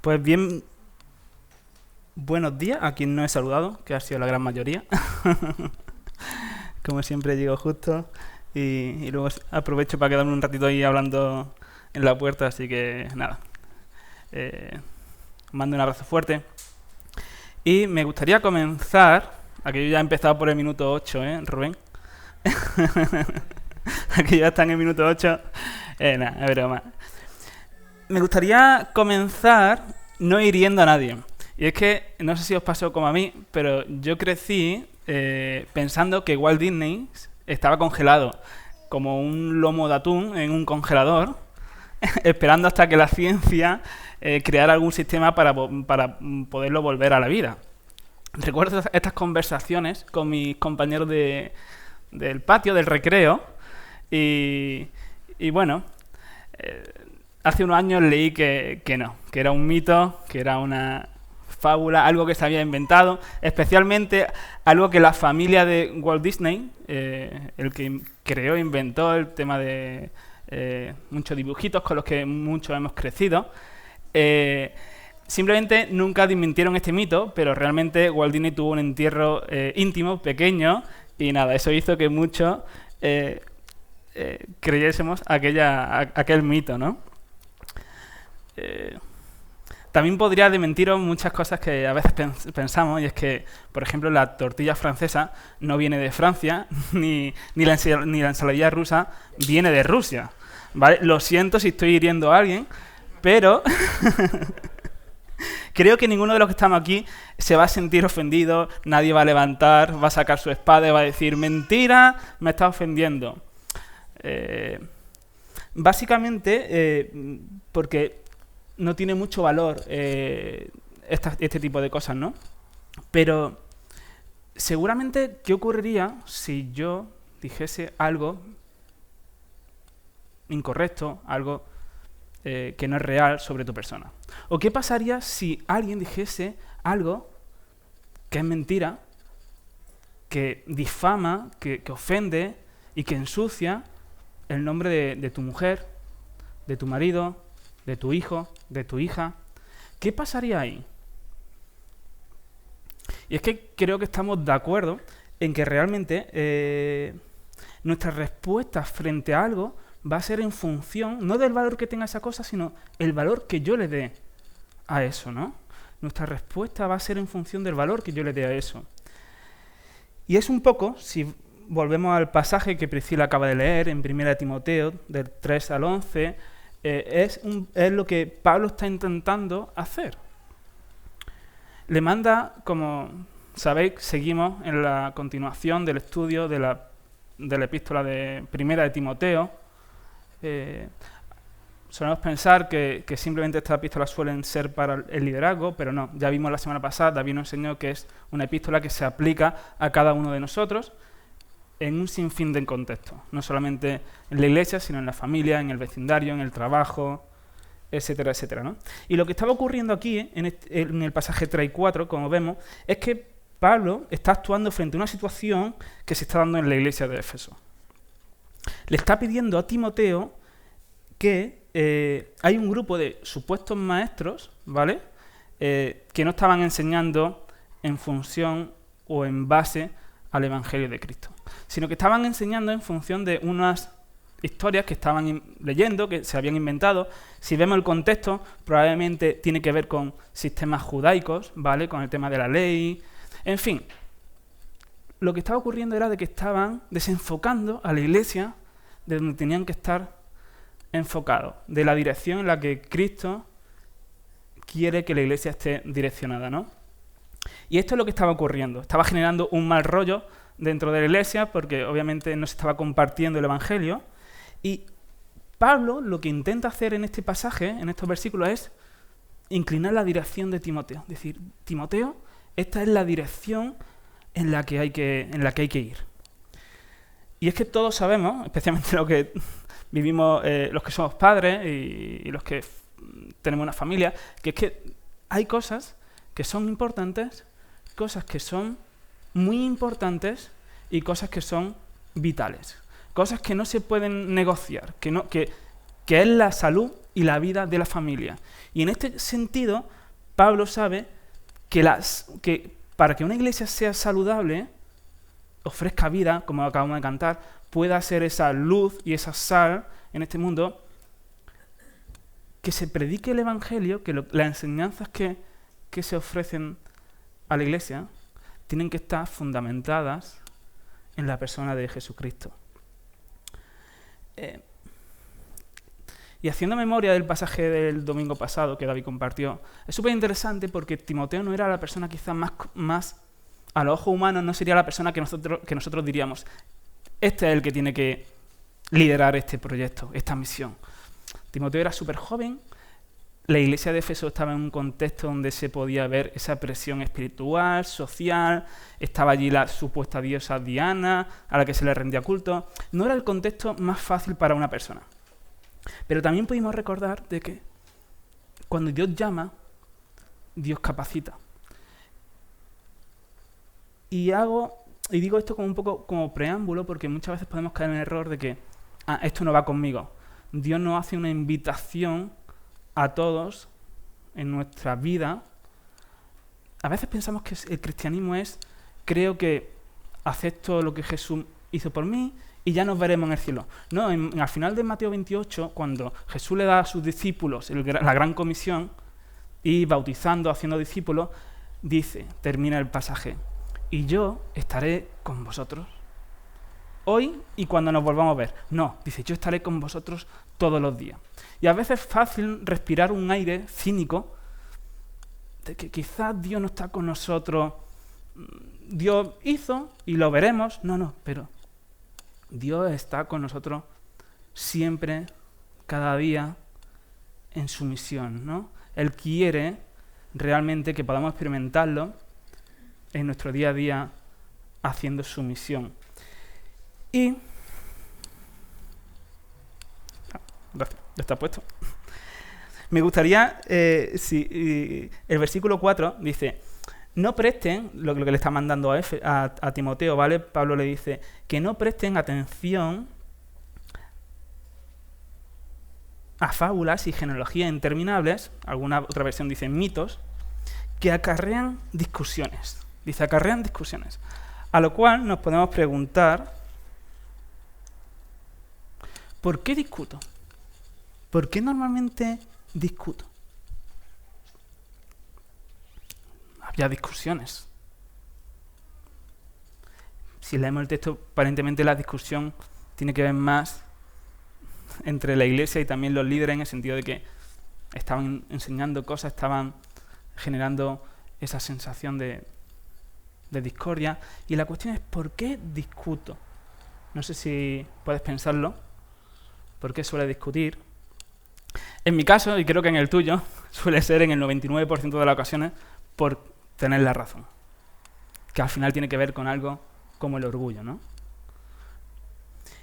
Pues bien, buenos días a quien no he saludado, que ha sido la gran mayoría. Como siempre llego justo y luego aprovecho para quedarme un ratito ahí hablando en la puerta, así que nada. Mando un abrazo fuerte. Y me gustaría comenzar, aquí yo ya he empezado por el minuto 8, Rubén? Aquí ya está en el minuto 8. Nada, es broma. Me gustaría comenzar no hiriendo a nadie. Y es que, no sé si os pasó como a mí, pero yo crecí pensando que Walt Disney estaba congelado, como un lomo de atún en un congelador, esperando hasta que la ciencia creara algún sistema para poderlo volver a la vida. Recuerdo estas conversaciones con mis compañeros del patio, del recreo, y bueno, hace unos años leí que no, que era un mito, que era una fábula, algo que se había inventado, especialmente algo que la familia de Walt Disney, el que creó e inventó el tema de muchos dibujitos con los que muchos hemos crecido, simplemente nunca desmintieron este mito, pero realmente Walt Disney tuvo un entierro íntimo, pequeño, y nada, eso hizo que muchos creyésemos aquel mito, ¿no? También podría desmentiros muchas cosas que a veces pensamos, y es que, por ejemplo, la tortilla francesa no viene de Francia, ni la ensaladilla rusa viene de Rusia, ¿vale? Lo siento si estoy hiriendo a alguien, pero creo que ninguno de los que estamos aquí se va a sentir ofendido, nadie va a levantar, va a sacar su espada y va a decir, mentira, me está ofendiendo. Básicamente, porque no tiene mucho valor este tipo de cosas, ¿no? Pero seguramente, ¿qué ocurriría si yo dijese algo incorrecto, algo que no es real sobre tu persona? ¿O qué pasaría si alguien dijese algo que es mentira, que difama, que ofende y que ensucia el nombre de tu mujer, de tu marido, de tu hijo, de tu hija? ¿Qué pasaría ahí? Y es que creo que estamos de acuerdo en que realmente nuestra respuesta frente a algo va a ser en función, no del valor que tenga esa cosa, sino el valor que yo le dé a eso, ¿no? Nuestra respuesta va a ser en función del valor que yo le dé a eso. Y es un poco, si volvemos al pasaje que Priscila acaba de leer en 1 Timoteo, del 3 al 11, es lo que Pablo está intentando hacer. Le manda, como sabéis, seguimos en la continuación del estudio de la epístola de 1 Timoteo. Solemos pensar que simplemente estas epístolas suelen ser para el liderazgo, pero no. Ya vimos la semana pasada, David nos enseñó que es una epístola que se aplica a cada uno de nosotros en un sinfín de contextos, no solamente en la iglesia, sino en la familia, en el vecindario, en el trabajo, etcétera, etcétera, ¿no? Y lo que estaba ocurriendo aquí, en el pasaje 3 y 4, como vemos, es que Pablo está actuando frente a una situación que se está dando en la iglesia de Éfeso. Le está pidiendo a Timoteo que hay un grupo de supuestos maestros, ¿vale?, que no estaban enseñando en función o en base al Evangelio de Cristo, sino que estaban enseñando en función de unas historias que estaban leyendo, que se habían inventado. Si vemos el contexto, probablemente tiene que ver con sistemas judaicos, ¿vale?, con el tema de la ley. En fin, lo que estaba ocurriendo era de que estaban desenfocando a la iglesia de donde tenían que estar enfocados, de la dirección en la que Cristo quiere que la iglesia esté direccionada, ¿no? Y esto es lo que estaba ocurriendo. Estaba generando un mal rollo dentro de la iglesia porque obviamente no se estaba compartiendo el Evangelio. Y Pablo lo que intenta hacer en este pasaje, en estos versículos, es inclinar la dirección de Timoteo. Es decir, Timoteo, esta es la dirección en la que hay que ir. Y es que todos sabemos, especialmente los que vivimos, los que somos padres y los que tenemos una familia, que es que hay cosas que son importantes, cosas que son muy importantes y cosas que son vitales. Cosas que no se pueden negociar, que es la salud y la vida de la familia. Y en este sentido, Pablo sabe que para que una iglesia sea saludable, ofrezca vida, como acabamos de cantar, pueda ser esa luz y esa sal en este mundo, que se predique el Evangelio, que las enseñanzas que se ofrecen a la iglesia tienen que estar fundamentadas en la persona de Jesucristo. Y haciendo memoria del pasaje del domingo pasado que David compartió, es súper interesante porque Timoteo no era la persona quizás más a los ojos humanos, no sería la persona que nosotros diríamos, este es el que tiene que liderar este proyecto, esta misión. Timoteo era súper joven, la iglesia de Éfeso estaba en un contexto donde se podía ver esa presión espiritual, social, estaba allí la supuesta diosa Diana, a la que se le rendía culto. No era el contexto más fácil para una persona. Pero también pudimos recordar de que cuando Dios llama, Dios capacita. Y digo esto como un poco como preámbulo porque muchas veces podemos caer en el error de que esto no va conmigo. Dios nos hace una invitación a todos en nuestra vida. A veces pensamos que el cristianismo es, creo que acepto lo que Jesús hizo por mí y ya nos veremos en el cielo. No, al final de Mateo 28, cuando Jesús le da a sus discípulos la gran comisión, y bautizando, haciendo discípulos, dice, termina el pasaje, y yo estaré con vosotros hoy y cuando nos volvamos a ver. No, dice, yo estaré con vosotros todos los días. Y a veces es fácil respirar un aire cínico de que quizás Dios no está con nosotros. Dios hizo y lo veremos. No, pero Dios está con nosotros siempre, cada día, en su misión, ¿no? Él quiere realmente que podamos experimentarlo en nuestro día a día haciendo su misión. Y... gracias, ya está puesto. Me gustaría, el versículo 4 dice, no presten, lo que le está mandando a Timoteo, ¿vale? Pablo le dice, que no presten atención a fábulas y genealogías interminables, alguna otra versión dice mitos, que acarrean discusiones. Dice, acarrean discusiones. A lo cual nos podemos preguntar, ¿por qué discuto? ¿Por qué normalmente discuto? Había discusiones. Si leemos el texto, aparentemente la discusión tiene que ver más entre la iglesia y también los líderes, en el sentido de que estaban enseñando cosas, estaban generando esa sensación de discordia. Y la cuestión es, ¿por qué discuto? No sé si puedes pensarlo. ¿Por qué suele discutir? En mi caso, y creo que en el tuyo, suele ser en el 99% de las ocasiones por tener la razón. Que al final tiene que ver con algo como el orgullo, ¿no?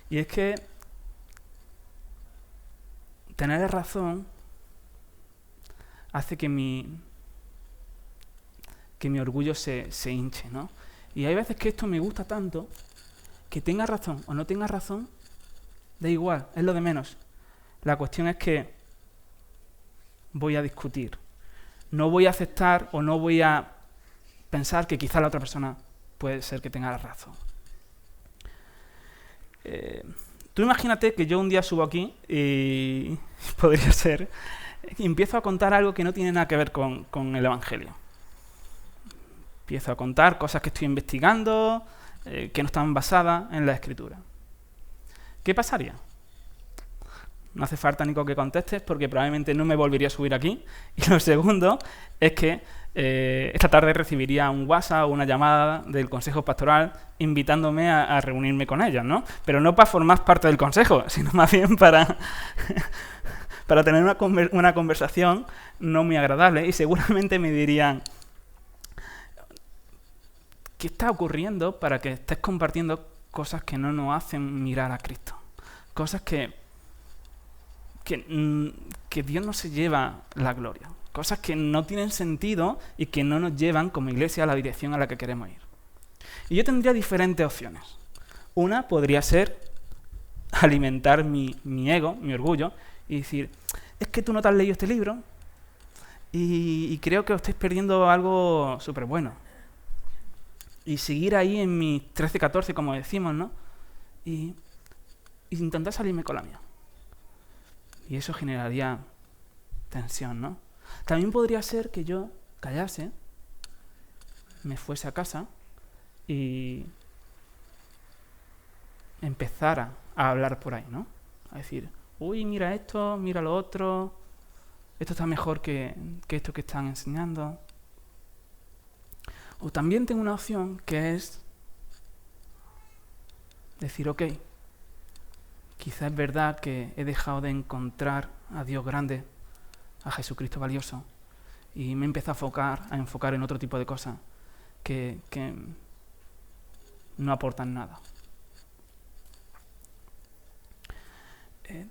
Y es que tener razón hace que mi orgullo se hinche, ¿no? Y hay veces que esto me gusta tanto que tenga razón o no tenga razón, da igual, es lo de menos. La cuestión es que voy a discutir. No voy a aceptar o no voy a pensar que quizá la otra persona puede ser que tenga la razón. Tú imagínate que yo un día subo aquí y podría ser, y empiezo a contar algo que no tiene nada que ver con el Evangelio. Empiezo a contar cosas que estoy investigando, que no están basadas en la Escritura. ¿Qué pasaría? No hace falta, Nico, que contestes, porque probablemente no me volvería a subir aquí. Y lo segundo es que esta tarde recibiría un WhatsApp o una llamada del Consejo Pastoral invitándome a reunirme con ellos, ¿no? Pero no para formar parte del Consejo, sino más bien para tener una conversación no muy agradable. Y seguramente me dirían, ¿qué está ocurriendo para que estés compartiendo cosas que no nos hacen mirar a Cristo? Cosas que Dios no se lleva la gloria. Cosas que no tienen sentido y que no nos llevan como iglesia a la dirección a la que queremos ir. Y yo tendría diferentes opciones. Una podría ser alimentar mi ego, mi orgullo, y decir, es que tú no te has leído este libro y creo que os estáis perdiendo algo súper bueno. Y seguir ahí en mis 13, 14, como decimos, ¿no? Y intentar salirme con la mía. Y eso generaría tensión, ¿no? También podría ser que yo callase, me fuese a casa y empezara a hablar por ahí, ¿no? A decir, uy, mira esto, mira lo otro, esto está mejor que esto que están enseñando. O también tengo una opción que es decir, ok, quizá es verdad que he dejado de encontrar a Dios grande, a Jesucristo valioso, y me empiezo a enfocar en otro tipo de cosas que no aportan nada.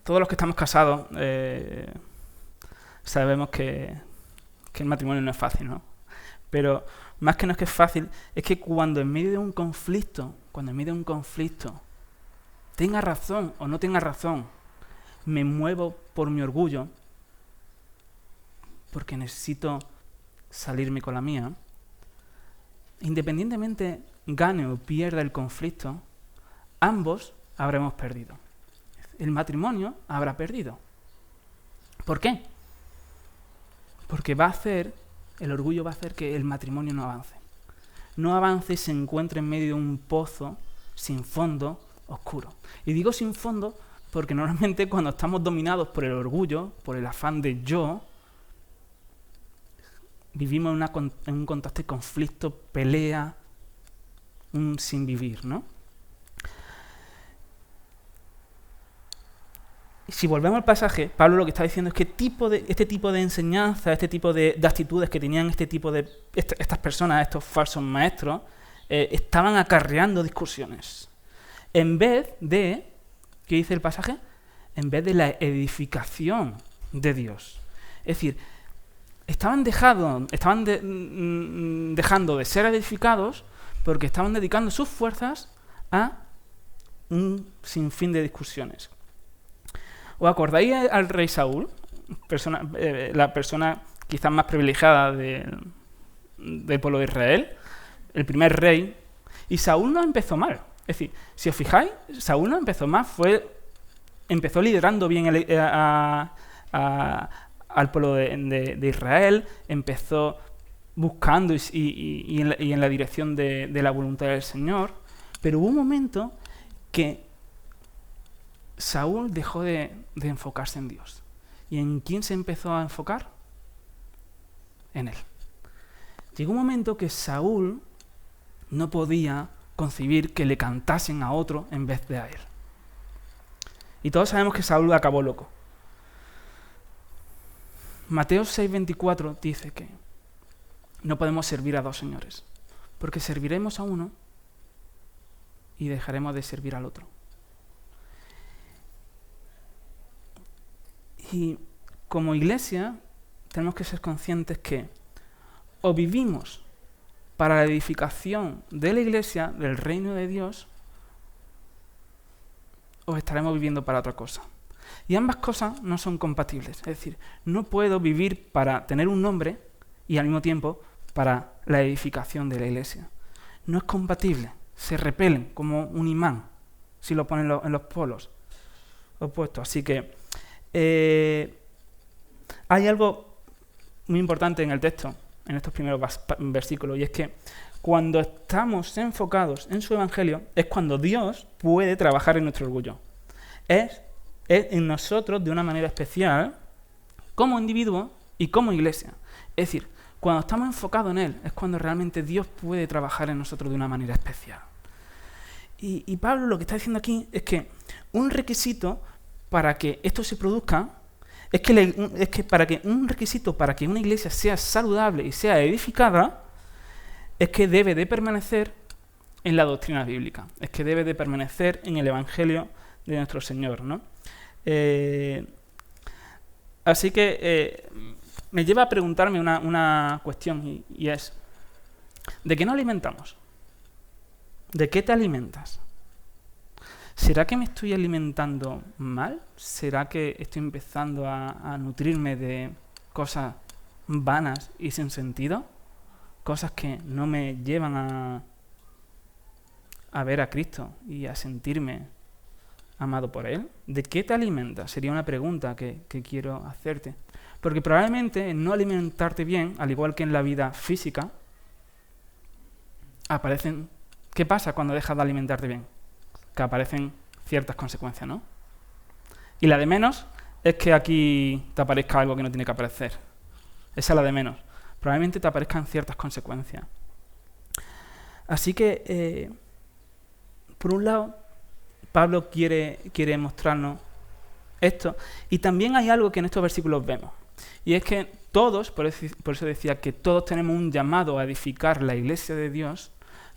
Todos los que estamos casados sabemos que el matrimonio no es fácil, ¿no? Pero más que no es que es fácil, es que cuando en medio de un conflicto, tenga razón o no tenga razón, me muevo por mi orgullo, porque necesito salirme con la mía, independientemente gane o pierda el conflicto, ambos habremos perdido. El matrimonio habrá perdido. ¿Por qué? Porque el orgullo va a hacer que el matrimonio no avance. No avance y se encuentre en medio de un pozo sin fondo, oscuro. Y digo sin fondo porque normalmente cuando estamos dominados por el orgullo, por el afán de yo, vivimos en un contexto de conflicto, pelea, un sin vivir, ¿no? Si volvemos al pasaje, Pablo lo que está diciendo es que este tipo de enseñanza, este tipo de actitudes que tenían estas personas, estos falsos maestros, estaban acarreando discusiones. En vez de, ¿qué dice el pasaje? En vez de la edificación de Dios. Es decir, estaban dejando de ser edificados porque estaban dedicando sus fuerzas a un sinfín de discusiones. ¿Os acordáis al rey Saúl? La persona quizás más privilegiada del pueblo de Israel, el primer rey. Y Saúl no empezó mal. Es decir, si os fijáis, Saúl no empezó mal, empezó liderando bien al pueblo de Israel, empezó buscando y en la dirección de la voluntad del Señor, pero hubo un momento que Saúl dejó de enfocarse en Dios. ¿Y en quién se empezó a enfocar? En él. Llegó un momento que Saúl no podía concebir que le cantasen a otro en vez de a él. Y todos sabemos que Saúl acabó loco. Mateo 6:24 dice que no podemos servir a dos señores, porque serviremos a uno y dejaremos de servir al otro. Y como iglesia tenemos que ser conscientes que o vivimos para la edificación de la iglesia, del reino de Dios, o estaremos viviendo para otra cosa. Y ambas cosas no son compatibles. Es decir, no puedo vivir para tener un nombre y al mismo tiempo para la edificación de la iglesia. No es compatible. Se repelen como un imán si lo ponen en los polos opuestos. Así que hay algo muy importante en el texto, en estos primeros versículos, y es que cuando estamos enfocados en su evangelio es cuando Dios puede trabajar en nuestro orgullo. Es en nosotros de una manera especial, como individuo y como iglesia. Es decir, cuando estamos enfocados en Él es cuando realmente Dios puede trabajar en nosotros de una manera especial. Y Pablo lo que está diciendo aquí es que un requisito para que esto se produzca es que para que una iglesia sea saludable y sea edificada es que debe de permanecer en la doctrina bíblica, es que debe de permanecer en el evangelio de nuestro Señor, ¿no? Así que me lleva a preguntarme una cuestión y es, ¿de qué nos alimentamos? ¿De qué te alimentas? ¿Será que me estoy alimentando mal? ¿Será que estoy empezando a nutrirme de cosas vanas y sin sentido? Cosas que no me llevan a ver a Cristo y a sentirme amado por Él. ¿De qué te alimentas? Sería una pregunta que quiero hacerte. Porque probablemente en no alimentarte bien, al igual que en la vida física, aparecen... ¿Qué pasa cuando dejas de alimentarte bien? Que aparecen ciertas consecuencias, ¿no? Y la de menos es que aquí te aparezca algo que no tiene que aparecer. Esa es la de menos. Probablemente te aparezcan ciertas consecuencias. Así que, por un lado, Pablo quiere mostrarnos esto. Y también hay algo que en estos versículos vemos. Y es que todos, por eso decía que todos tenemos un llamado a edificar la iglesia de Dios,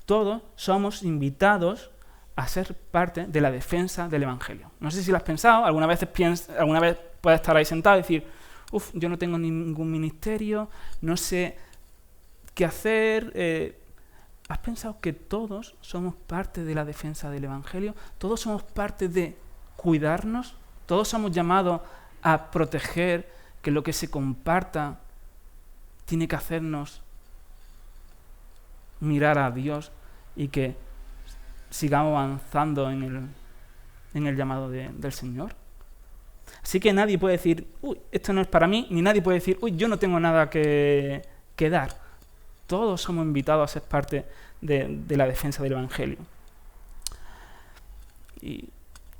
todos somos invitados a ser parte de la defensa del Evangelio. No sé si lo has pensado, alguna vez puedes estar ahí sentado y decir, yo no tengo ningún ministerio, no sé qué hacer. ¿Has pensado que todos somos parte de la defensa del Evangelio? ¿Todos somos parte de cuidarnos? ¿Todos somos llamados a proteger que lo que se comparta tiene que hacernos mirar a Dios y que sigamos avanzando en el llamado del Señor? Así que nadie puede decir, esto no es para mí, ni nadie puede decir, yo no tengo nada que dar. Todos somos invitados a ser parte de la defensa del Evangelio. Y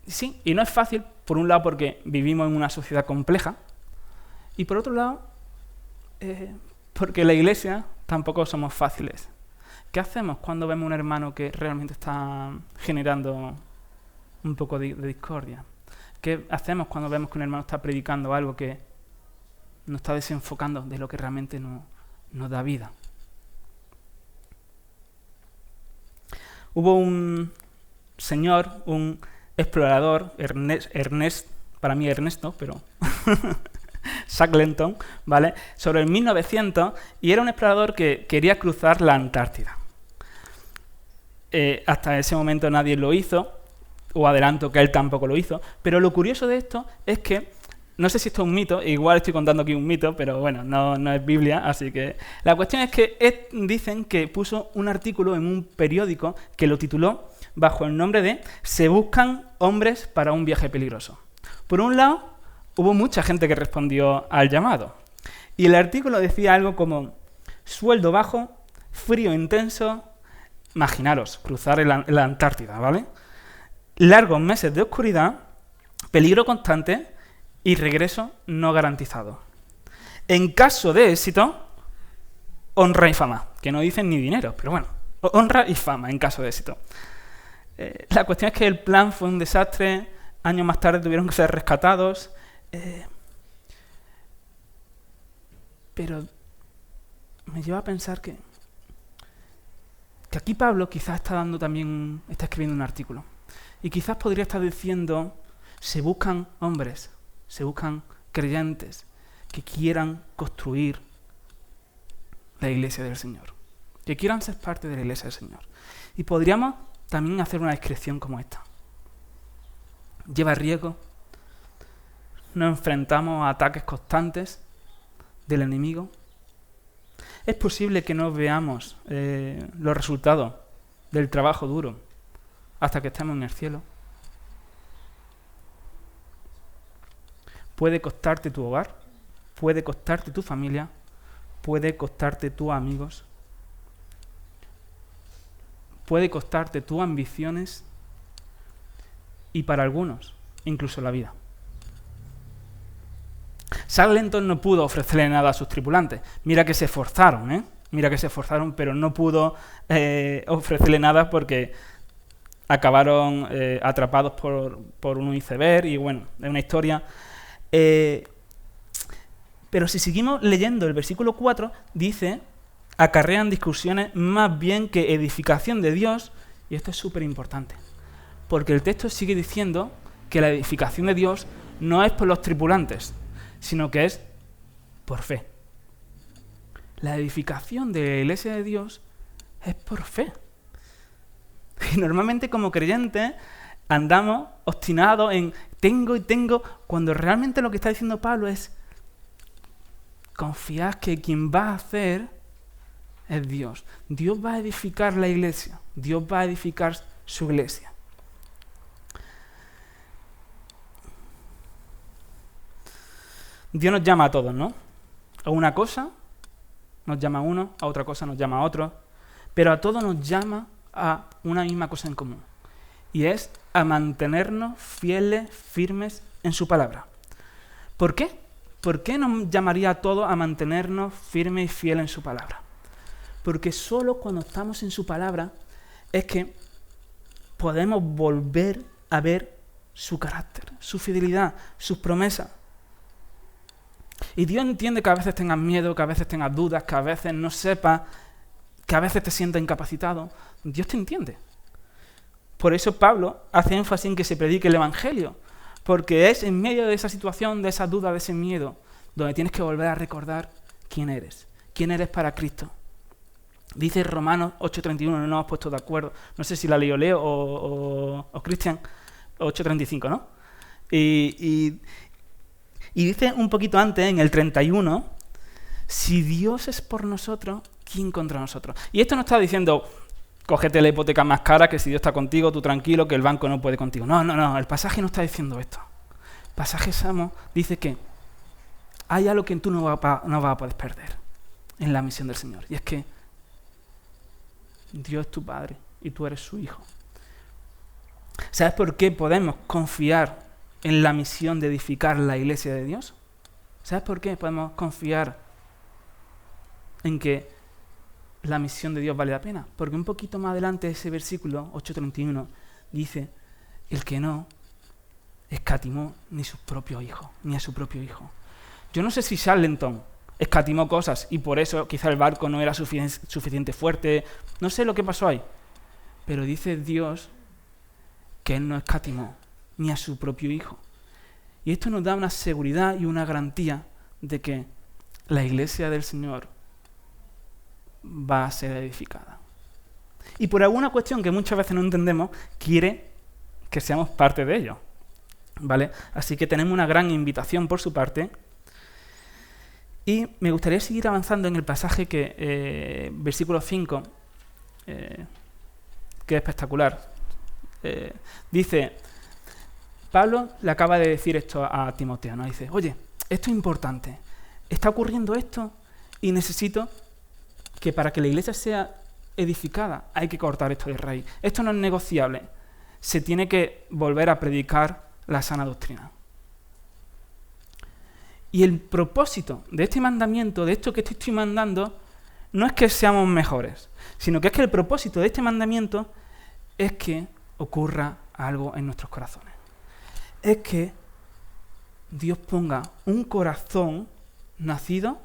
sí, y no es fácil, por un lado porque vivimos en una sociedad compleja, y por otro lado, porque la iglesia tampoco somos fáciles. ¿Qué hacemos cuando vemos a un hermano que realmente está generando un poco de discordia? ¿Qué hacemos cuando vemos que un hermano está predicando algo que nos está desenfocando de lo que realmente nos da vida? Hubo un señor, un explorador, para mí Ernesto, pero Shackleton, ¿vale? Sobre el 1900, y era un explorador que quería cruzar la Antártida. Hasta ese momento nadie lo hizo, o adelanto que él tampoco lo hizo, pero lo curioso de esto es que, no sé si esto es un mito, igual estoy contando aquí un mito, pero bueno, no es Biblia, así que... La cuestión es que dicen que puso un artículo en un periódico que lo tituló bajo el nombre de «Se buscan hombres para un viaje peligroso». Por un lado, hubo mucha gente que respondió al llamado, y el artículo decía algo como «Sueldo bajo, frío intenso». Imaginaros, cruzar la Antártida, ¿vale? Largos meses de oscuridad, peligro constante y regreso no garantizado. En caso de éxito, honra y fama, que no dicen ni dinero, pero bueno, honra y fama en caso de éxito. La cuestión es que el plan fue un desastre, años más tarde tuvieron que ser rescatados, pero me lleva a pensar que aquí Pablo quizás está escribiendo un artículo. Y quizás podría estar diciendo, se buscan hombres, se buscan creyentes que quieran construir la iglesia del Señor, que quieran ser parte de la iglesia del Señor. Y podríamos también hacer una descripción como esta. Lleva riesgo, nos enfrentamos a ataques constantes del enemigo. Es posible que no veamos los resultados del trabajo duro hasta que estemos en el cielo. Puede costarte tu hogar, puede costarte tu familia, puede costarte tus amigos, puede costarte tus ambiciones y para algunos, incluso la vida. Shackleton no pudo ofrecerle nada a sus tripulantes. Mira que se esforzaron, pero no pudo ofrecerle nada porque acabaron atrapados por un iceberg y bueno, es una historia. Pero si seguimos leyendo el versículo 4, dice, acarrean discusiones más bien que edificación de Dios, y esto es súper importante, porque el texto sigue diciendo que la edificación de Dios no es por los tripulantes, sino que es por fe. La edificación de la iglesia de Dios es por fe. Y normalmente como creyentes andamos obstinados en tengo y tengo, cuando realmente lo que está diciendo Pablo es confiad que quien va a hacer es Dios. Dios va a edificar la iglesia. Dios va a edificar su iglesia. Dios nos llama a todos, ¿no? A una cosa nos llama a uno, a otra cosa nos llama a otro, pero a todos nos llama a una misma cosa en común. Y es a mantenernos fieles, firmes en su palabra. ¿Por qué? ¿Por qué nos llamaría a todos a mantenernos firmes y fieles en su palabra? Porque solo cuando estamos en su palabra es que podemos volver a ver su carácter, su fidelidad, sus promesas. Y Dios entiende que a veces tengas miedo, que a veces tengas dudas, que a veces no sepas, que a veces te sientas incapacitado. Dios te entiende. Por eso Pablo hace énfasis en que se predique el Evangelio, porque es en medio de esa situación, de esa duda, de ese miedo, donde tienes que volver a recordar quién eres para Cristo. Dice Romanos 8:31, no nos hemos puesto de acuerdo, no sé si la leo Leo o Cristian, 8:35, ¿no? Y dice un poquito antes, en el 31, si Dios es por nosotros, ¿quién contra nosotros? Y esto no está diciendo, cógete la hipoteca más cara, que si Dios está contigo, tú tranquilo, que el banco no puede contigo. No, el pasaje no está diciendo esto. El pasaje Samo dice que hay algo que tú no vas a poder perder en la misión del Señor. Y es que Dios es tu Padre y tú eres su Hijo. ¿Sabes por qué podemos confiar en la misión de edificar la iglesia de Dios? ¿Sabes por qué podemos confiar en que la misión de Dios vale la pena? Porque un poquito más adelante ese versículo 8:31 dice, el que no escatimó ni sus propios hijos, ni a su propio hijo. Yo no sé si Charlton escatimó cosas y por eso quizá el barco no era suficiente fuerte, no sé lo que pasó ahí, pero dice Dios que Él no escatimó ni a su propio hijo. Y esto nos da una seguridad y una garantía de que la iglesia del Señor va a ser edificada. Y por alguna cuestión que muchas veces no entendemos, quiere que seamos parte de ello, ¿vale? Así que tenemos una gran invitación por su parte. Y me gustaría seguir avanzando en el pasaje que, versículo 5, que es espectacular. Dice, Pablo le acaba de decir esto a Timoteo, ¿no? Dice, oye, esto es importante, está ocurriendo esto y necesito que para que la iglesia sea edificada hay que cortar esto de raíz. Esto no es negociable, se tiene que volver a predicar la sana doctrina. Y el propósito de este mandamiento, de esto que te estoy mandando, no es que seamos mejores, sino que es que el propósito de este mandamiento es que ocurra algo en nuestros corazones. Es que Dios ponga un corazón nacido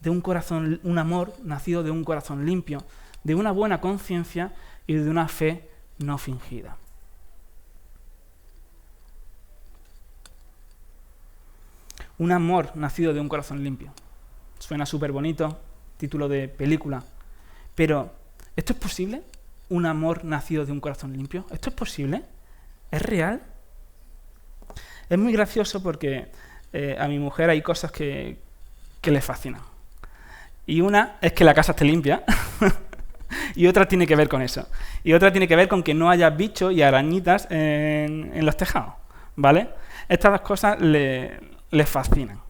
de un corazón, un amor nacido de un corazón limpio, de una buena conciencia y de una fe no fingida. Un amor nacido de un corazón limpio. Suena súper bonito, título de película. Pero, ¿esto es posible? ¿Un amor nacido de un corazón limpio? ¿Esto es posible? ¿Es real? Es muy gracioso porque a mi mujer hay cosas que le fascinan. Y una es que la casa esté limpia y otra tiene que ver con eso. Y otra tiene que ver con que no haya bichos y arañitas en los tejados, ¿vale? Estas dos cosas le fascinan.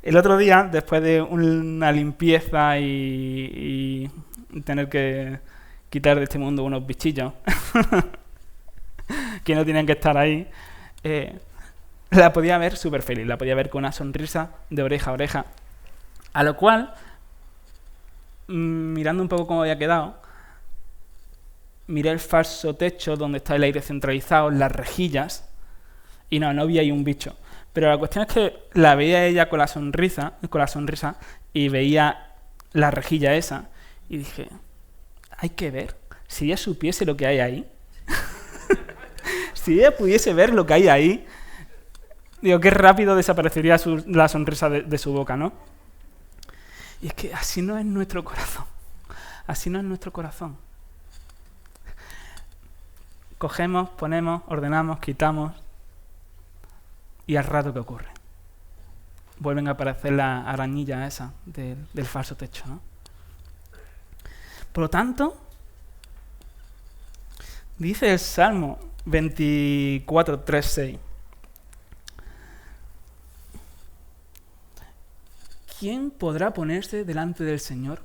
El otro día, después de una limpieza y tener que quitar de este mundo unos bichillos que no tenían que estar ahí, la podía ver súper feliz, la podía ver con una sonrisa de oreja a oreja. A lo cual, mirando un poco cómo había quedado, miré el falso techo donde está el aire centralizado, las rejillas, y no vi ahí un bicho. Pero la cuestión es que la veía ella con la sonrisa y veía la rejilla esa y dije, hay que ver, si ella supiese lo que hay ahí, si ella pudiese ver lo que hay ahí, digo, qué rápido desaparecería la sonrisa de su boca, ¿no? Y es que así no es nuestro corazón, así no es nuestro corazón. cogemos, ponemos, ordenamos, quitamos y al rato, ¿qué ocurre? Vuelven a aparecer las arañillas esas del falso techo, ¿no? Por lo tanto, dice el Salmo 24, 3, 6. ¿Quién podrá ponerse delante del Señor?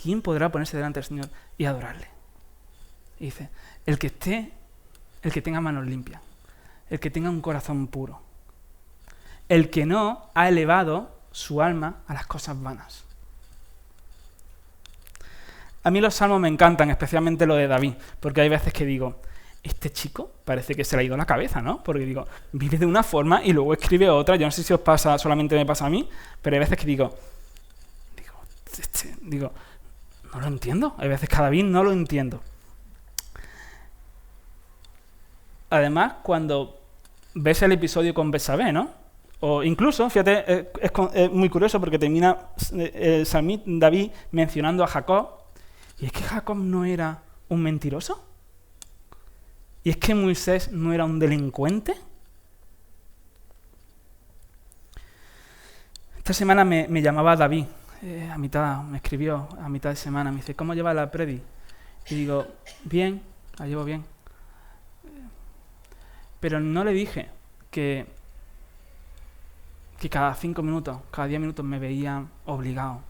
¿Quién podrá ponerse delante del Señor y adorarle? Y dice, el que tenga manos limpias, el que tenga un corazón puro, el que no ha elevado su alma a las cosas vanas. A mí los salmos me encantan, especialmente lo de David, porque hay veces que digo, este chico parece que se le ha ido la cabeza, ¿no? Porque digo, vive de una forma y luego escribe otra. Yo no sé si os pasa, solamente me pasa a mí, pero hay veces que digo, no lo entiendo. Hay veces que a David no lo entiendo. Además, cuando ves el episodio con Betsabé, ¿no? O incluso, fíjate, es muy curioso porque termina David mencionando a Jacob. ¿Y es que Jacob no era un mentiroso? ¿Y es que Moisés no era un delincuente? Esta semana me llamaba David, me escribió a mitad de semana, me dice, ¿cómo lleva la predi? Y digo, bien, la llevo bien. Pero no le dije que cada 5 minutos, cada 10 minutos me veía obligado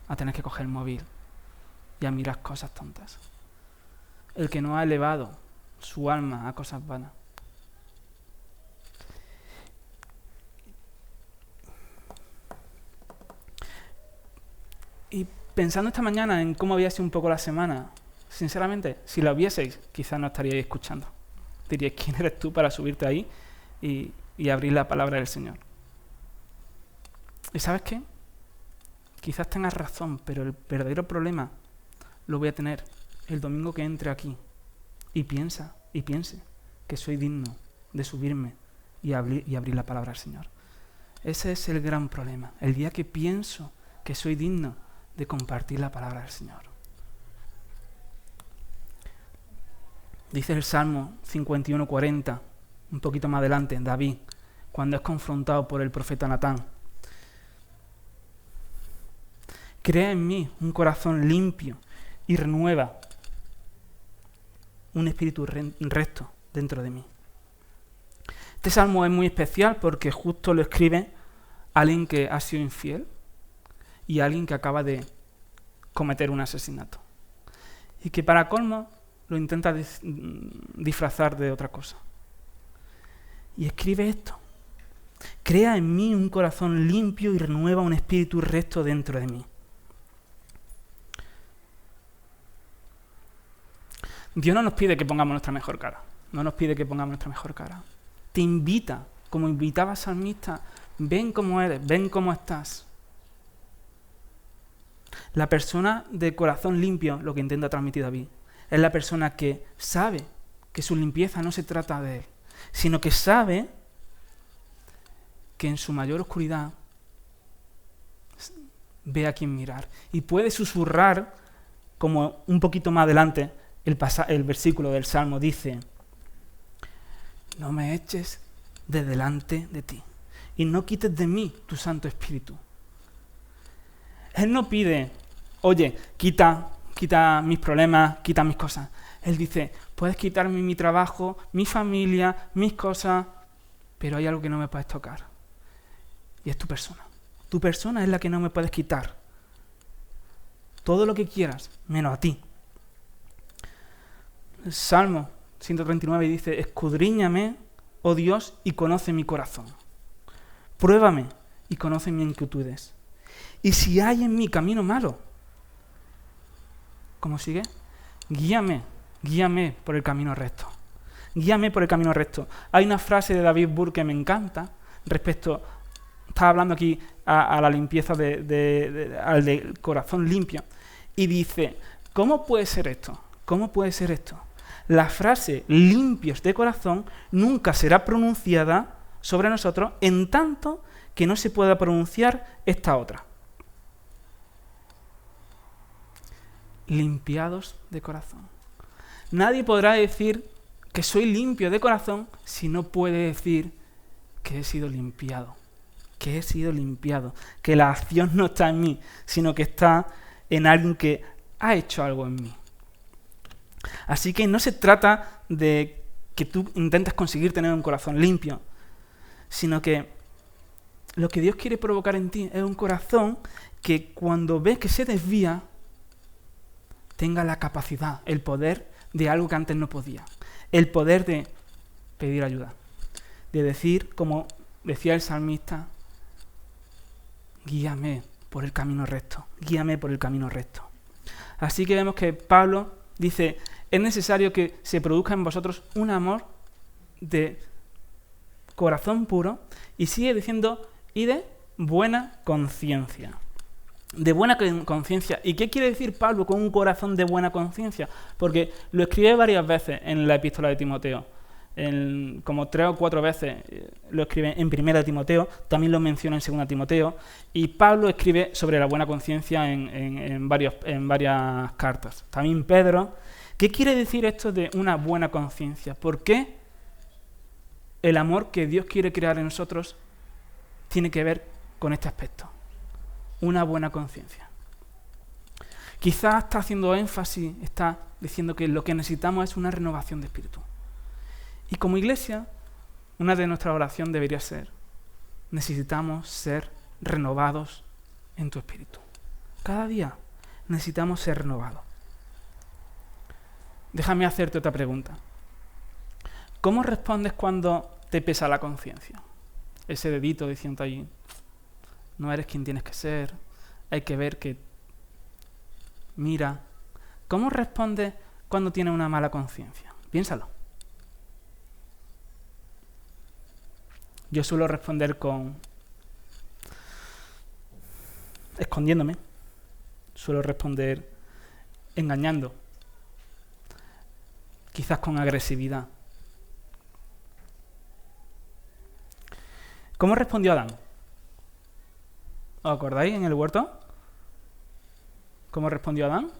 a tener que coger el móvil y a mirar cosas tontas. El que no ha elevado su alma a cosas vanas. Y pensando esta mañana en cómo había sido un poco la semana, sinceramente, si la vieseis, quizás no estaríais escuchando. Diríais, ¿quién eres tú para subirte ahí y abrir la palabra del Señor? ¿Y sabes qué? Quizás tengas razón, pero el verdadero problema lo voy a tener el domingo que entre aquí y piense que soy digno de subirme y abrir la palabra al Señor. Ese es el gran problema. El día que pienso que soy digno de compartir la palabra del Señor. Dice el Salmo 51:40, un poquito más adelante, David, cuando es confrontado por el profeta Natán. Crea en mí un corazón limpio y renueva un espíritu recto dentro de mí. Este salmo es muy especial porque justo lo escribe alguien que ha sido infiel y alguien que acaba de cometer un asesinato. Y que para colmo lo intenta disfrazar de otra cosa. Y escribe esto. Crea en mí un corazón limpio y renueva un espíritu recto dentro de mí. Dios no nos pide que pongamos nuestra mejor cara. No nos pide que pongamos nuestra mejor cara. Te invita, como invitaba al salmista, ven cómo eres, ven cómo estás. La persona de corazón limpio, lo que intenta transmitir David, es la persona que sabe que su limpieza no se trata de él, sino que sabe que en su mayor oscuridad ve a quién mirar. Y puede susurrar, como un poquito más adelante, el versículo del Salmo dice, no me eches de delante de ti y no quites de mí tu Santo Espíritu. Él no pide, oye, quita mis problemas, quita mis cosas. Él dice, puedes quitarme mi trabajo, mi familia, mis cosas, pero hay algo que no me puedes tocar. Y es tu persona. Tu persona es la que no me puedes quitar. Todo lo que quieras, menos a ti. El Salmo 139 dice, escudriñame, oh Dios, y conoce mi corazón. Pruébame y conoce mis inquietudes. Y si hay en mí camino malo, ¿cómo sigue? Guíame por el camino recto. Guíame por el camino recto. Hay una frase de David Burke que me encanta respecto, está hablando aquí a la limpieza al del corazón limpio, y dice, ¿cómo puede ser esto? ¿Cómo puede ser esto? La frase limpios de corazón nunca será pronunciada sobre nosotros en tanto que no se pueda pronunciar esta otra. Limpiados de corazón. Nadie podrá decir que soy limpio de corazón si no puede decir que he sido limpiado. Que he sido limpiado. Que la acción no está en mí, sino que está en alguien que ha hecho algo en mí. Así que no se trata de que tú intentes conseguir tener un corazón limpio, sino que lo que Dios quiere provocar en ti es un corazón que cuando ve que se desvía, tenga la capacidad, el poder de algo que antes no podía. El poder de pedir ayuda. De decir, como decía el salmista, guíame por el camino recto, guíame por el camino recto. Así que vemos que Pablo dice, es necesario que se produzca en vosotros un amor de corazón puro, y sigue diciendo, y de buena conciencia. De buena conciencia. ¿Y qué quiere decir Pablo con un corazón de buena conciencia? Porque lo escribe varias veces en la epístola de Timoteo. Como 3 o 4 veces lo escribe en 1 Timoteo, también lo menciona en 2 Timoteo, y Pablo escribe sobre la buena conciencia en varias cartas. También Pedro. ¿Qué quiere decir esto de una buena conciencia? ¿Por qué el amor que Dios quiere crear en nosotros tiene que ver con este aspecto? Una buena conciencia. Quizás está haciendo énfasis, está diciendo que lo que necesitamos es una renovación de espíritu. Y como iglesia, una de nuestras oraciones debería ser, necesitamos ser renovados en tu espíritu. Cada día necesitamos ser renovados. Déjame hacerte otra pregunta. ¿Cómo respondes cuando te pesa la conciencia? Ese dedito diciendo ahí, no eres quien tienes que ser, hay que ver que... Mira, ¿cómo respondes cuando tienes una mala conciencia? Piénsalo. Yo suelo responder escondiéndome. Suelo responder engañando. Quizás con agresividad. ¿Cómo respondió Adán? ¿Os acordáis en el huerto? ¿Cómo respondió Adán?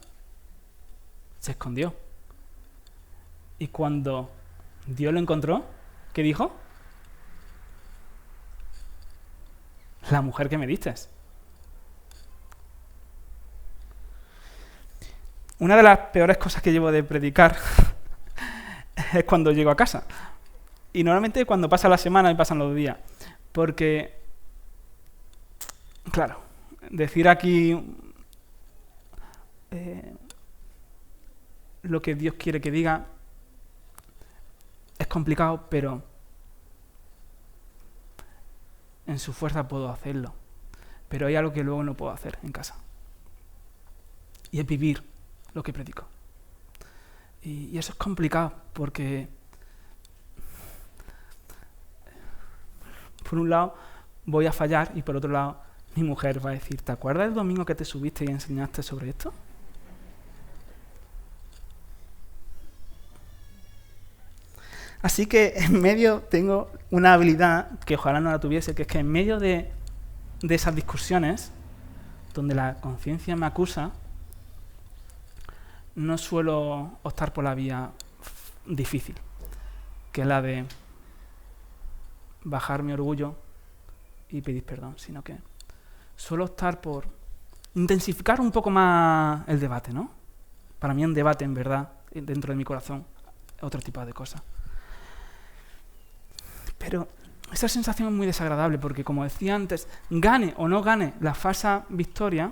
Se escondió. Y cuando Dios lo encontró, ¿qué dijo? La mujer que me diste. Una de las peores cosas que llevo de predicar es cuando llego a casa. Y normalmente cuando pasa la semana y pasan los días. Porque, claro, decir aquí lo que Dios quiere que diga es complicado, pero en su fuerza puedo hacerlo. Pero hay algo que luego no puedo hacer en casa. Y es vivir lo que predico. Y eso es complicado porque, por un lado, voy a fallar y por otro lado, mi mujer va a decir, ¿te acuerdas el domingo que te subiste y enseñaste sobre esto? Así que en medio tengo una habilidad que ojalá no la tuviese, que es que en medio de esas discusiones, donde la conciencia me acusa, no suelo optar por la vía difícil, que es la de bajar mi orgullo y pedir perdón, sino que suelo optar por intensificar un poco más el debate, ¿no? Para mí un debate, en verdad, dentro de mi corazón, es otro tipo de cosa. Pero esa sensación es muy desagradable porque, como decía antes, gane o no gane la falsa victoria,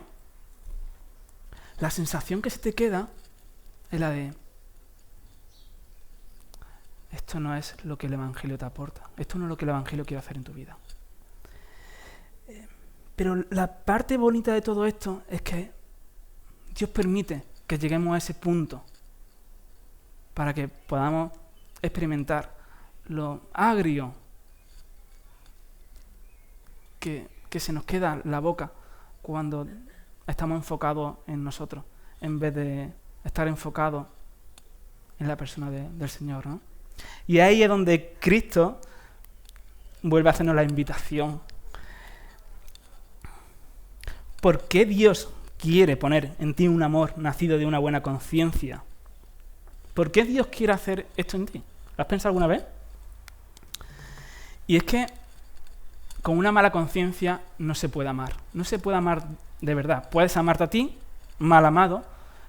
la sensación que se te queda es la de esto no es lo que el Evangelio te aporta, esto no es lo que el Evangelio quiere hacer en tu vida. Pero la parte bonita de todo esto es que Dios permite que lleguemos a ese punto para que podamos experimentar lo agrio que se nos queda la boca cuando estamos enfocados en nosotros, en vez de estar enfocados en la persona del Señor, ¿no? Y ahí es donde Cristo vuelve a hacernos la invitación. ¿Por qué Dios quiere poner en ti un amor nacido de una buena conciencia? ¿Por qué Dios quiere hacer esto en ti? ¿Lo has pensado alguna vez? Y es que con una mala conciencia no se puede amar. No se puede amar de verdad. Puedes amarte a ti, mal amado,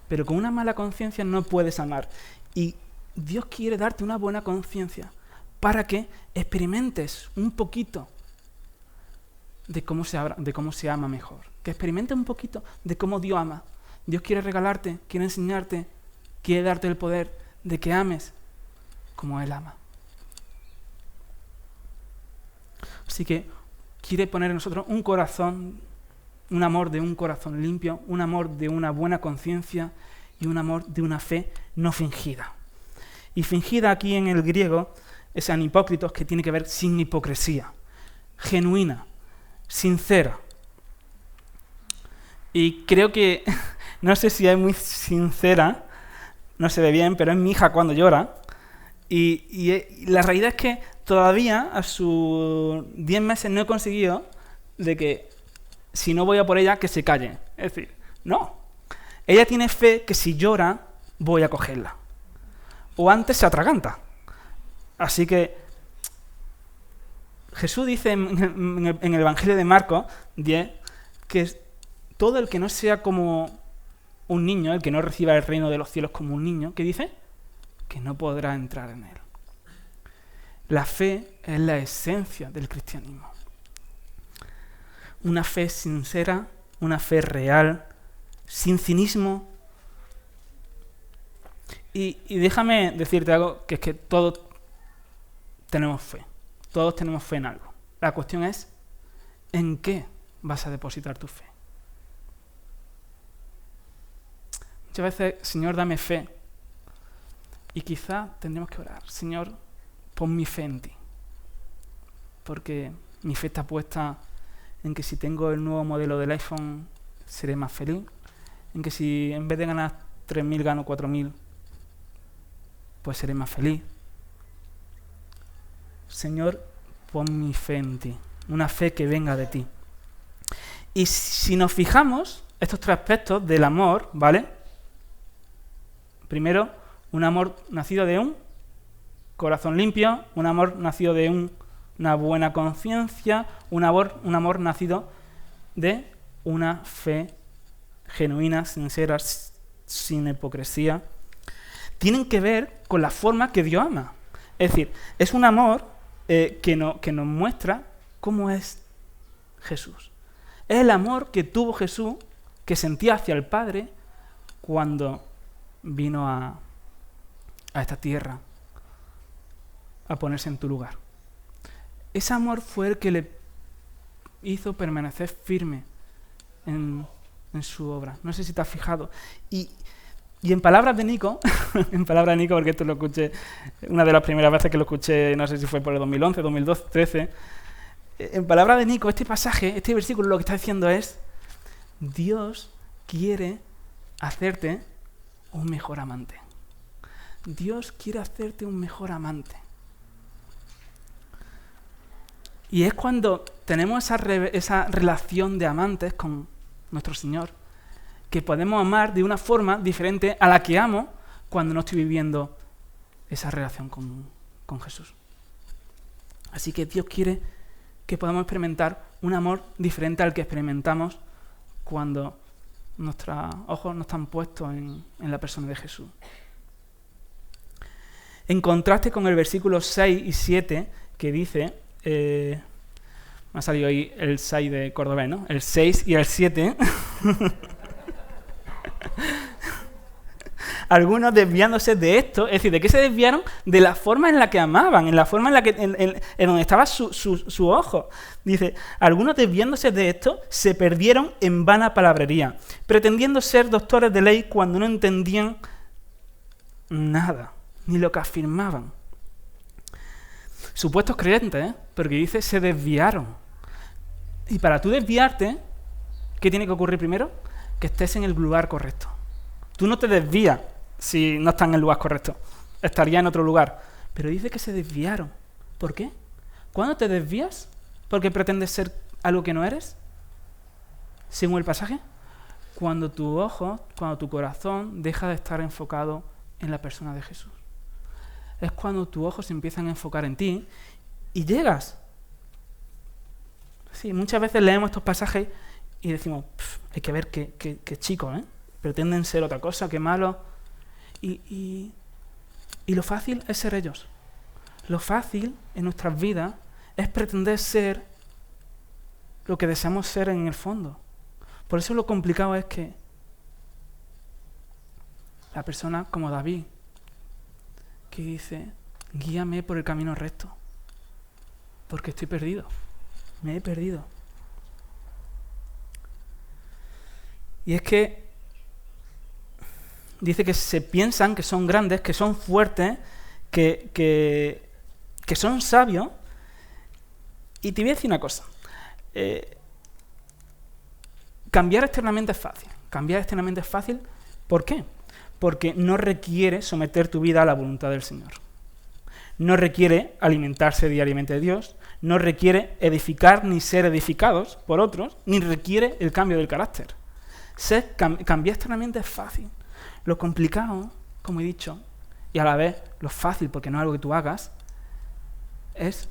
pero con una mala conciencia no puedes amar. Y Dios quiere darte una buena conciencia para que experimentes un poquito de cómo se ama mejor. Que experimentes un poquito de cómo Dios ama. Dios quiere regalarte, quiere enseñarte, quiere darte el poder de que ames como Él ama. Así que quiere poner en nosotros un corazón, un amor de un corazón limpio, un amor de una buena conciencia y un amor de una fe no fingida. Y fingida aquí en el griego es anhipócritos, que tiene que ver sin hipocresía, genuina, sincera. Y creo que, no sé si es muy sincera, no se ve bien, pero es mi hija cuando llora. Y la realidad es que todavía a sus 10 meses no he conseguido de que si no voy a por ella, que se calle. Es decir, no. Ella tiene fe que si llora, voy a cogerla. O antes se atraganta. Así que Jesús dice en el Evangelio de Marcos 10 que todo el que no sea como un niño, el que no reciba el reino de los cielos como un niño, ¿qué dice? Que no podrá entrar en él. La fe es la esencia del cristianismo. Una fe sincera, una fe real, sin cinismo. Y déjame decirte algo, que es que todos tenemos fe. Todos tenemos fe en algo. La cuestión es, ¿en qué vas a depositar tu fe? Muchas veces, Señor, dame fe. Y quizá tendremos que orar. Señor, pon mi fe en ti. Porque mi fe está puesta en que si tengo el nuevo modelo del iPhone, seré más feliz. En que si en vez de ganar 3.000 gano 4.000, pues seré más feliz. Señor, pon mi fe en ti. Una fe que venga de ti. Y si nos fijamos, estos tres aspectos del amor, ¿vale? Primero, un amor nacido de un corazón limpio, un amor nacido de una buena conciencia, un amor nacido de una fe genuina, sincera, sin hipocresía. Tienen que ver con la forma que Dios ama. Es decir, es un amor que nos muestra cómo es Jesús. Es el amor que tuvo Jesús, que sentía hacia el Padre cuando vino a esta tierra a ponerse en tu lugar. Ese amor fue el que le hizo permanecer firme en su obra. No sé si te has fijado. Y en palabras de Nico, porque esto lo escuché, una de las primeras veces que lo escuché, no sé si fue por el 2011, 2012, 2013, en palabras de Nico, este pasaje, este versículo lo que está diciendo es, Dios quiere hacerte un mejor amante. Dios quiere hacerte un mejor amante. Y es cuando tenemos esa relación de amantes con nuestro Señor, que podemos amar de una forma diferente a la que amo cuando no estoy viviendo esa relación con Jesús. Así que Dios quiere que podamos experimentar un amor diferente al que experimentamos cuando nuestros ojos no están puestos en la persona de Jesús. En contraste con el versículo 6 y 7 que dice, me ha salido ahí el 6 de cordobés, ¿no? El 6 y el 7. Algunos desviándose de esto, es decir, ¿de qué se desviaron? De la forma en la que amaban, en la forma en la que en donde estaba su ojo. Dice, algunos desviándose de esto se perdieron en vana palabrería, pretendiendo ser doctores de ley cuando no entendían nada, ni lo que afirmaban. Supuestos creyentes, porque dice, se desviaron. Y para tú desviarte, ¿qué tiene que ocurrir primero? Que estés en el lugar correcto. Tú no te desvías si no estás en el lugar correcto. Estaría en otro lugar. Pero dice que se desviaron. ¿Por qué? ¿Cuándo te desvías? ¿Porque pretendes ser algo que no eres? Según el pasaje. Cuando tu ojo, cuando tu corazón deja de estar enfocado en la persona de Jesús. Es cuando tus ojos se empiezan a enfocar en ti y llegas. Sí, muchas veces leemos estos pasajes y decimos, hay que ver qué chicos, pretenden ser otra cosa, qué malos. Y lo fácil es ser ellos. Lo fácil en nuestras vidas es pretender ser lo que deseamos ser en el fondo. Por eso lo complicado es que la persona como David, que dice, guíame por el camino recto, porque estoy perdido, me he perdido. Y es que dice que se piensan que son grandes, que son fuertes, que son sabios. Y te voy a decir una cosa. Cambiar externamente es fácil. Cambiar externamente es fácil. ¿Por qué? Porque no requiere someter tu vida a la voluntad del Señor. No requiere alimentarse diariamente de Dios. No requiere edificar ni ser edificados por otros. Ni requiere el cambio del carácter. Cambiar externamente es fácil. Lo complicado, como he dicho, y a la vez lo fácil, porque no es algo que tú hagas, es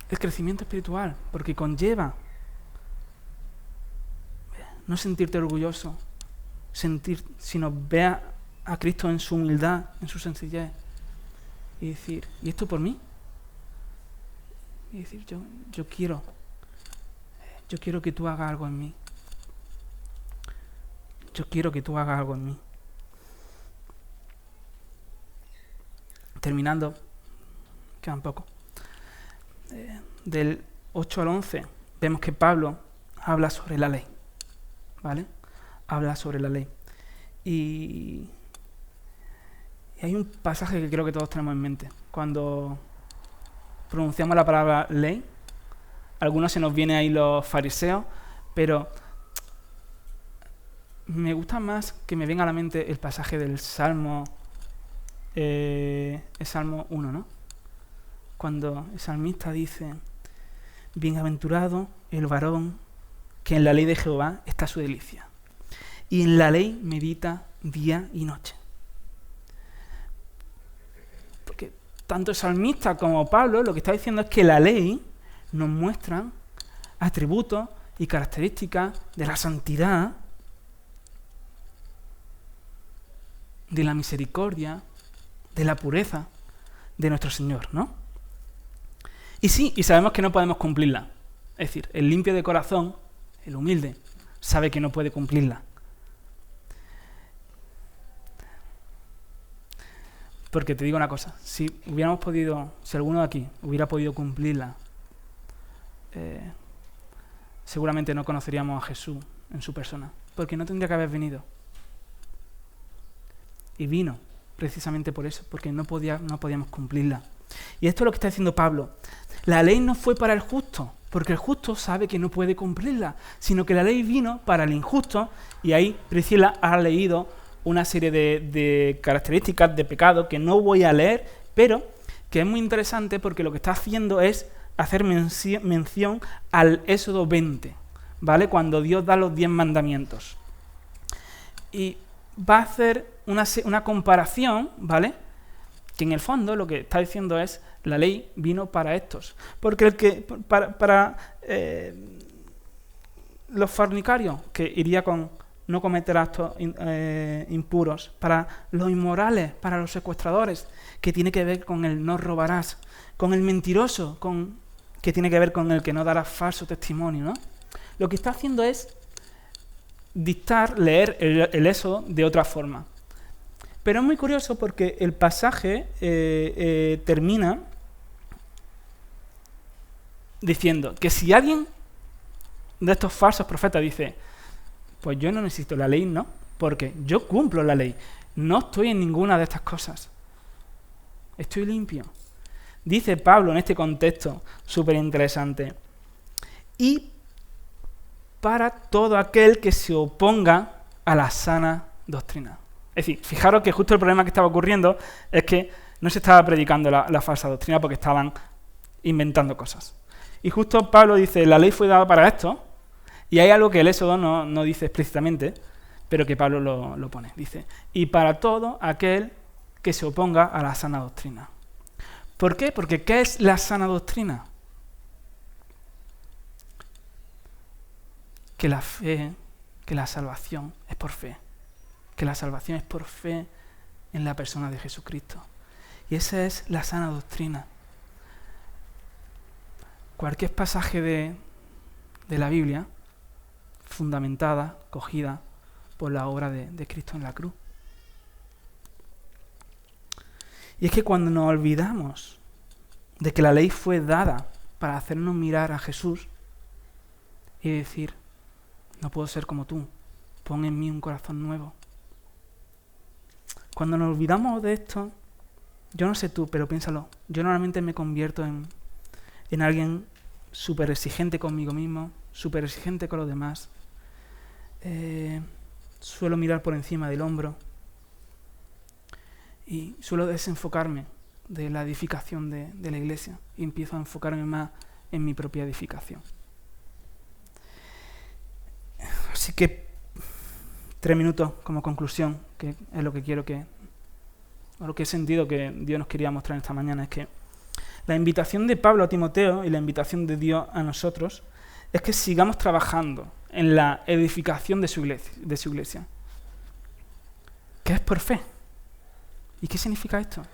el crecimiento espiritual, porque conlleva no sentirte orgulloso, sino ver a Cristo en su humildad, en su sencillez, y decir, ¿y esto por mí? Y decir, yo quiero que tú hagas algo en mí. Yo quiero que tú hagas algo en mí. Terminando, queda un poco. Del 8 al 11 vemos que Pablo habla sobre la ley. ¿Vale? Habla sobre la ley. Y hay un pasaje que creo que todos tenemos en mente. Cuando pronunciamos la palabra ley, a algunos se nos vienen ahí los fariseos, pero me gusta más que me venga a la mente el pasaje del Salmo, el Salmo 1, ¿no? Cuando el salmista dice, bienaventurado el varón que en la ley de Jehová está su delicia, y en la ley medita día y noche. Porque tanto el salmista como Pablo lo que está diciendo es que la ley nos muestra atributos y características de la santidad, de la misericordia, de la pureza de nuestro Señor, ¿no? Y sí, y sabemos que no podemos cumplirla. Es decir, el limpio de corazón, el humilde, sabe que no puede cumplirla. Porque te digo una cosa, si alguno de aquí hubiera podido cumplirla, seguramente no conoceríamos a Jesús en su persona, porque no tendría que haber venido. Y vino precisamente por eso, porque no podíamos cumplirla. Y esto es lo que está diciendo Pablo. La ley no fue para el justo, porque el justo sabe que no puede cumplirla, sino que la ley vino para el injusto, y ahí Priscila ha leído una serie de características de pecado que no voy a leer, pero que es muy interesante porque lo que está haciendo es hacer mención al Éxodo 20, ¿vale? Cuando Dios da los 10 mandamientos. Y va a hacer una comparación, ¿vale? Que en el fondo lo que está diciendo es la ley vino para estos. Porque para los fornicarios, que iría con no cometer actos impuros, para los inmorales, para los secuestradores, que tiene que ver con el no robarás, con el mentiroso, que tiene que ver con el que no dará falso testimonio, ¿no? Lo que está haciendo es leer el Éxodo de otra forma. Pero es muy curioso porque el pasaje termina diciendo que si alguien de estos falsos profetas dice, pues yo no necesito la ley, no, porque yo cumplo la ley, no estoy en ninguna de estas cosas, estoy limpio. Dice Pablo en este contexto súper interesante, y para todo aquel que se oponga a la sana doctrina. Es decir, fijaros que justo el problema que estaba ocurriendo es que no se estaba predicando la falsa doctrina porque estaban inventando cosas. Y justo Pablo dice, la ley fue dada para esto, y hay algo que el Éxodo no dice explícitamente, pero que Pablo lo pone. Dice, y para todo aquel que se oponga a la sana doctrina. ¿Por qué? Porque ¿qué es la sana doctrina? Que la fe, que la salvación es por fe. Que la salvación es por fe en la persona de Jesucristo. Y esa es la sana doctrina. Cualquier pasaje de la Biblia, fundamentada, cogida por la obra de Cristo en la cruz. Y es que cuando nos olvidamos de que la ley fue dada para hacernos mirar a Jesús y decir, no puedo ser como tú, pon en mí un corazón nuevo. Cuando nos olvidamos de esto, yo no sé tú, pero piénsalo, yo normalmente me convierto en alguien súper exigente conmigo mismo, súper exigente con los demás. Suelo mirar por encima del hombro y suelo desenfocarme de la edificación de la iglesia y empiezo a enfocarme más en mi propia edificación. Así que 3 minutos como conclusión, que es lo que lo que he sentido que Dios nos quería mostrar esta mañana, es que la invitación de Pablo a Timoteo y la invitación de Dios a nosotros es que sigamos trabajando en la edificación de su iglesia, que es por fe. ¿Y qué significa esto?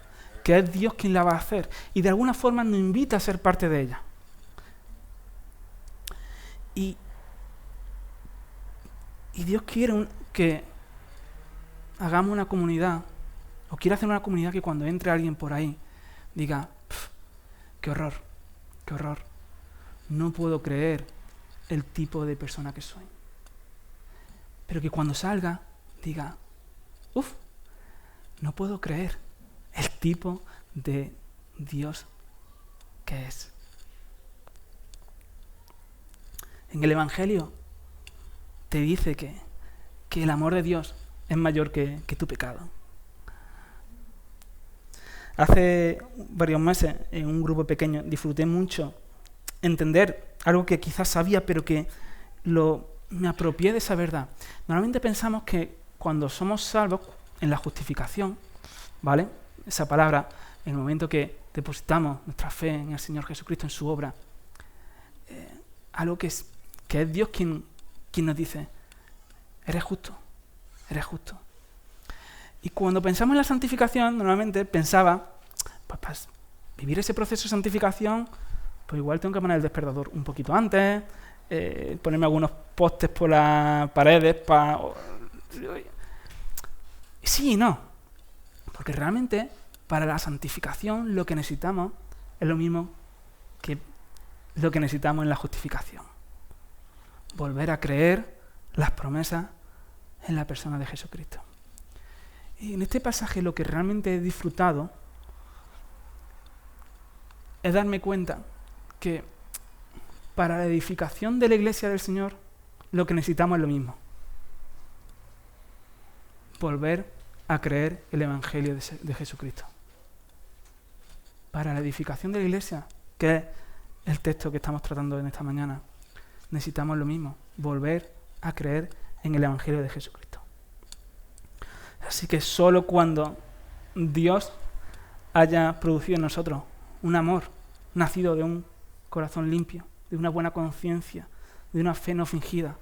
Que es Dios quien la va a hacer y de alguna forma nos invita a ser parte de ella. Y Dios quiere que hagamos una comunidad, o quiere hacer una comunidad que cuando entre alguien por ahí diga, qué horror, no puedo creer el tipo de persona que soy. Pero que cuando salga diga, no puedo creer el tipo de Dios que es. En el Evangelio te dice que el amor de Dios es mayor que tu pecado. Hace varios meses, en un grupo pequeño, disfruté mucho entender algo que quizás sabía, pero que me apropié de esa verdad. Normalmente pensamos que cuando somos salvos, en la justificación, ¿vale? Esa palabra, en el momento que depositamos nuestra fe en el Señor Jesucristo, en su obra, algo que es Dios quien nos dice, eres justo. Y cuando pensamos en la santificación, normalmente pensaba, pues para vivir ese proceso de santificación, pues igual tengo que poner el despertador un poquito antes, ponerme algunos postes por las paredes para... Sí y no, porque realmente para la santificación lo que necesitamos es lo mismo que lo que necesitamos en la justificación. Volver a creer las promesas en la persona de Jesucristo. Y en este pasaje lo que realmente he disfrutado es darme cuenta que para la edificación de la iglesia del Señor lo que necesitamos es lo mismo. Volver a creer el Evangelio de Jesucristo. Para la edificación de la iglesia, que es el texto que estamos tratando en esta mañana, necesitamos lo mismo, volver a creer en el Evangelio de Jesucristo. Así que solo cuando Dios haya producido en nosotros un amor nacido de un corazón limpio, de una buena conciencia, de una fe no fingida,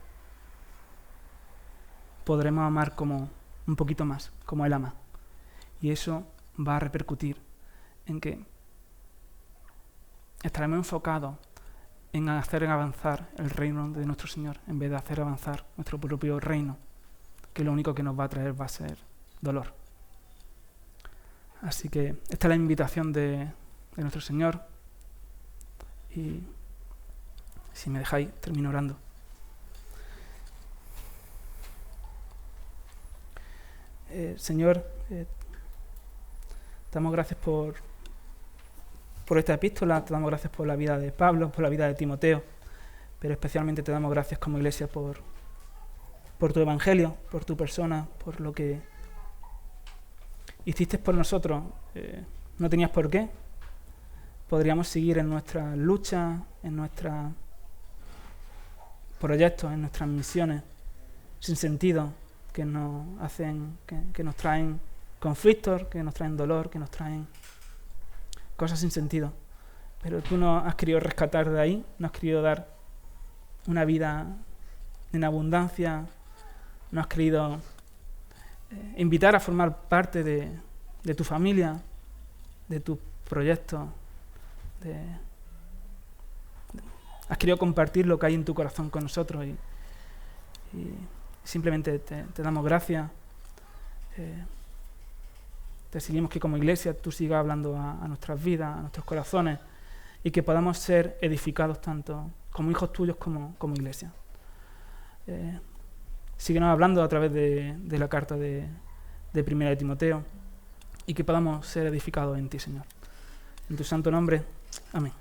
podremos amar como un poquito más, como Él ama. Y eso va a repercutir en que estaremos enfocados en hacer avanzar el reino de nuestro Señor, en vez de hacer avanzar nuestro propio reino, que lo único que nos va a traer va a ser dolor. Así que esta es la invitación de nuestro Señor. Y si me dejáis, termino orando. Señor, te damos gracias por esta epístola, te damos gracias por la vida de Pablo, por la vida de Timoteo, pero especialmente te damos gracias como iglesia por tu evangelio, por tu persona, por lo que hiciste por nosotros. No tenías por qué. Podríamos seguir en nuestra lucha, en nuestros proyectos, en nuestras misiones, sin sentido, que nos hacen, que nos traen conflictos, que nos traen dolor, que nos traen cosas sin sentido. Pero tú nos has querido rescatar de ahí, nos has querido dar una vida en abundancia, nos has querido invitar a formar parte de tu familia, de tu proyecto, has querido compartir lo que hay en tu corazón con nosotros y simplemente te damos gracias. Te seguimos que como iglesia tú sigas hablando a nuestras vidas, a nuestros corazones, y que podamos ser edificados tanto como hijos tuyos como iglesia. Síguenos hablando a través de la carta de 1 de Timoteo, y que podamos ser edificados en ti, Señor. En tu santo nombre, amén.